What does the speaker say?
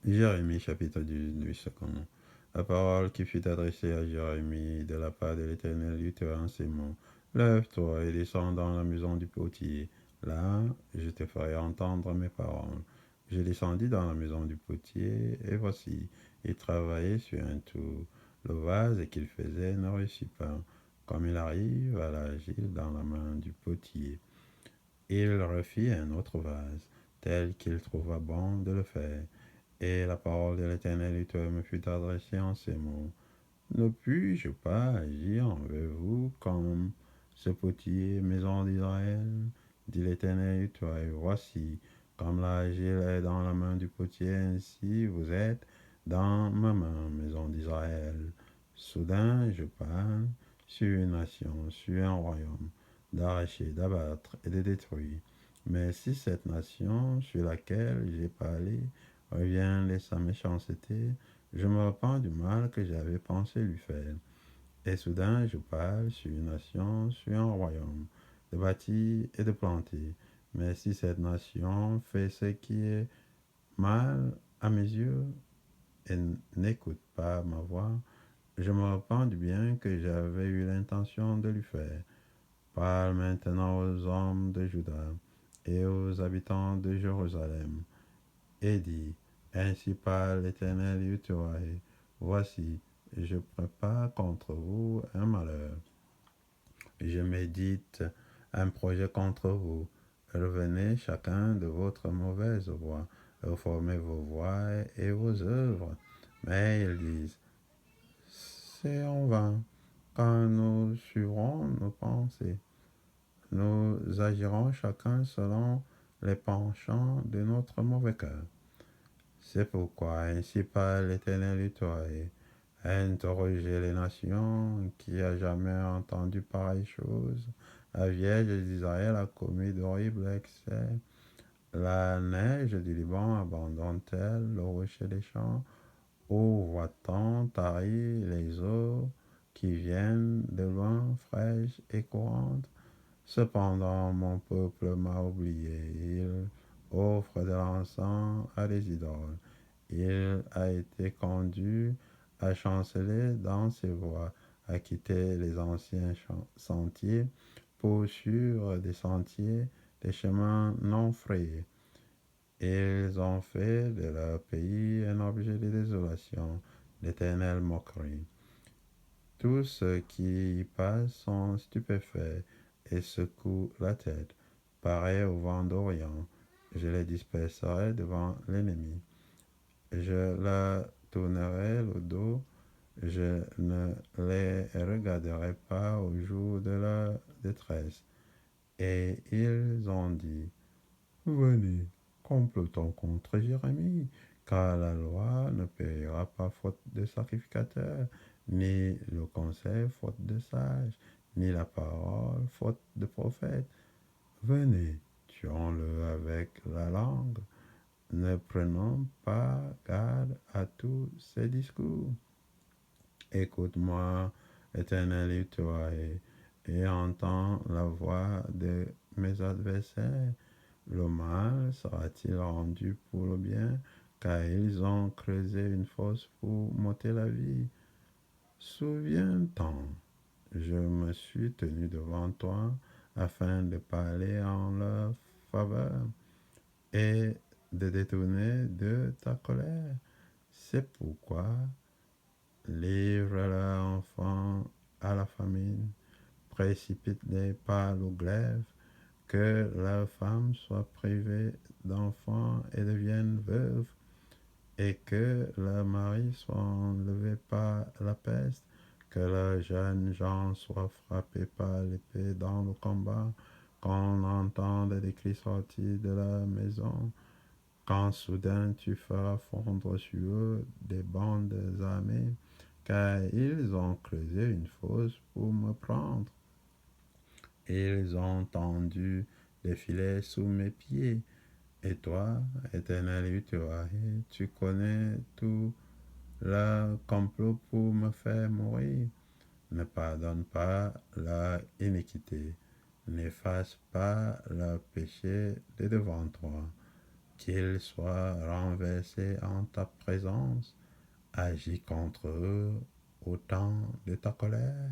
Jérémie chapitre 18 secondes. La parole qui fut adressée à Jérémie de la part de l'Éternel lui en ces mots. Lève-toi et descends dans la maison du potier. Là, je te ferai entendre mes paroles. Je descendis dans la maison du potier, et voici, il travaillait sur un tour. Le vase qu'il faisait ne réussit pas, comme il arrive à l'agir dans la main du potier. Il refit un autre vase, tel qu'il trouva bon de le faire. Et la parole de l'Éternel me fut adressée en ces mots. Ne puis-je pas agir envers vous comme ce potier, maison d'Israël? Dit l'Éternel, et voici, comme l'argile est dans la main du potier, ainsi vous êtes dans ma main, maison d'Israël. Soudain, je parle sur une nation, sur un royaume, d'arracher, d'abattre et de détruire. Mais si cette nation sur laquelle j'ai parlé revient de sa méchanceté, je me repens du mal que j'avais pensé lui faire. Et soudain, je parle sur une nation, sur un royaume, de bâtir et de planter. Mais si cette nation fait ce qui est mal à mes yeux et n'écoute pas ma voix, je me repens du bien que j'avais eu l'intention de lui faire. Parle maintenant aux hommes de Juda et aux habitants de Jérusalem, et dit, ainsi parle l'Éternel Yahweh, voici, je prépare contre vous un malheur. Je médite un projet contre vous. Revenez chacun de votre mauvaise voie, reformez vos voies et vos œuvres. Mais ils disent, c'est en vain, quand nous suivrons nos pensées. Nous agirons chacun selon les penchants de notre mauvais cœur. C'est pourquoi ainsi parle l'Éternel Yahweh. Interrogez les nations, qui a jamais entendu pareille chose. La Vierge d'Israël a commis d'horribles excès. La neige du Liban abandonne-t-elle le rocher des champs? Où voit-on tarir les eaux qui viennent de loin, fraîches et courantes? Cependant, mon peuple m'a oublié. Il offre de l'encens à des idoles. Il a été conduit à chanceler dans ses voies, à quitter les anciens sentiers pour suivre des sentiers, des chemins non frayés. Ils ont fait de leur pays un objet de désolation, d'éternelle moquerie. Tous ceux qui y passent sont stupéfaits et secouent la tête, pareil au vent d'Orient. Je les disperserai devant l'ennemi. Je leur tournerai le dos, je ne les regarderai pas au jour de leur détresse. Et ils ont dit, venez, complotons contre Jérémie, car la loi ne périra pas faute de sacrificateur, ni le conseil faute de sage, ni la parole faute de prophète. Venez, tuons-le avec la langue, ne prenons pas garde à tous ces discours. Écoute-moi, Éternel, toi, et entends la voix de mes adversaires. Le mal sera-t-il rendu pour le bien, car ils ont creusé une fosse pour m'ôter la vie? Souviens-t'en, je me suis tenu devant toi afin de parler en leur faveur et de détourner de ta colère. C'est pourquoi livre leurs enfants à la famine, précipite-les par le glaive, que leurs femmes soient privées d'enfants et deviennent veuves, et que leurs maris soient enlevés par la peste, que leurs jeunes gens soient frappés par l'épée dans le combat, qu'on entende des cris sortis de la maison, quand soudain tu feras fondre sur eux des bandes armées, car ils ont creusé une fosse pour me prendre. Ils ont tendu des filets sous mes pieds. Et toi, éternel tu connais tout leur complot pour me faire mourir. Ne pardonne pas leur iniquité. N'efface pas leur péché de devant toi. qu'ils soient renversés en ta présence. Agis contre eux au temps de ta colère.